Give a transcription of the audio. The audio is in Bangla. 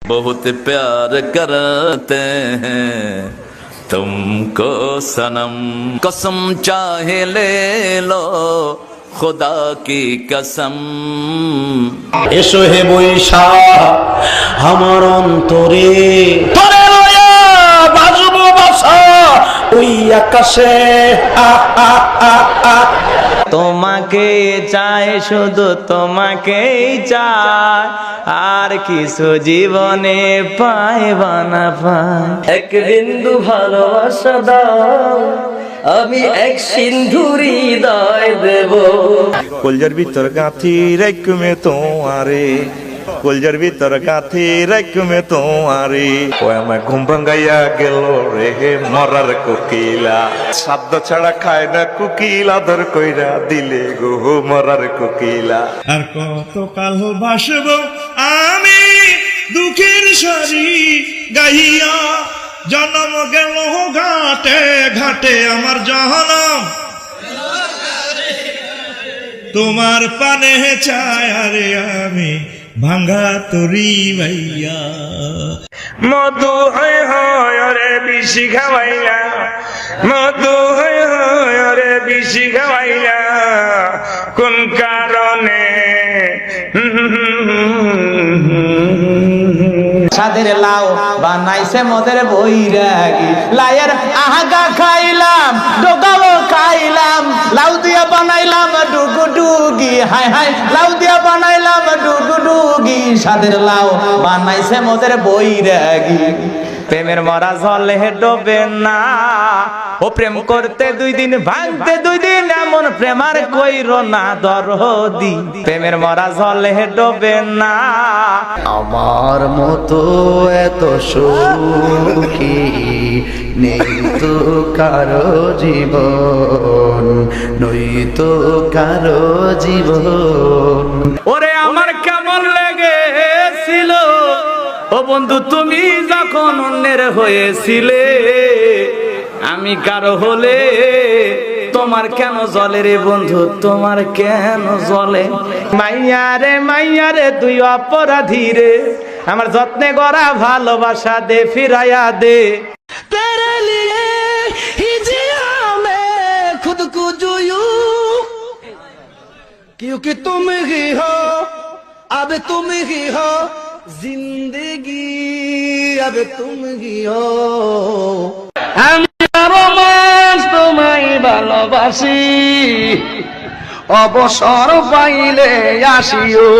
बहुत प्यार करते हैं तुमको सनम, कसम चाहे ले लो खुदा की कसम। এসো হে বৈশা আমার অন্তরে, তোরে লয়া বাজবো বাসা ওই আকাশে। তোমাকে চাই, শুধু তোমাকেই চাই, আর কিছু জীবনে পাইবা না পাই। এক বিন্দু ভালোবাসা দাও, আমি এক সিন্ধুর হৃদয় দেব। কলজার ভিতর গাঁথি রাইকুমে তোমারে, কলজার ভিতর গাঁথি রাইকুমে তোমারে। ও আমার ঘুম ভাঙ্গাইয়া গেল রে মরার কোকিলা, শব্দ ছাড়া খায় না কোকিলা, ধর কইরা দিলে গো মরার কোকিলা। আর কতকাল ভাসবো আমি দুঃখের সারি গাইয়া, জন্ম গেল ঘাটে ঘাটে আমার জনম, তোমার পানে চায় আরে আমি ভাঙ্গা তরি ভাইয়া। মধু হয় হয় রে বিশি খাওয়াইলা, মধু হয় হয় রে বিশি খাওয়াইলা, কোন কারণে? সাদের লাউ বানাইছে মদের বৈরাগী, লাইয়ের আহাগা খাইলাম, ডোগাও খাইলাম, লাউ দিয়া বানাইলাম ডুগু ডুগি, হায় হায় লাউ দিয়া বানাইলাম ডুগু ডুগি। সাদের লাউ বানাইছে মদের বৈরাগী, প্রেমের মরা জলে ডোবে না, ও প্রেম করতে 2 দিন ভাঙতে 2 দিন, এমন প্রেমার কইরো না দরদি, প্রেমের মরা জলে ডোবে না। আমার মতো এত সুখী নেই তো কারো জীবন, নই তো কারো জীবন। ওরে আমার কেমন লেগেছিল ও বন্ধু তুমি যখন অন্যের হয়েছিলে, আমি কারো হলে তোমার কেন জলে রে বন্ধু, তোমার কেন জলে? মাইয়া রে তুই অপরাধী রে, আমার যত্নে গড়া ভালোবাসা দে ফিরাইয়া দে। तेरे लिए ही जिया मैं खुद को जोयू, क्योंकि तुम ही हो, अब तुम ही हो जिंदगी, अब तुम ही हो। আমি আরো মাস তোমায় ভালোবাসি, অবসর পাইলে আসিও।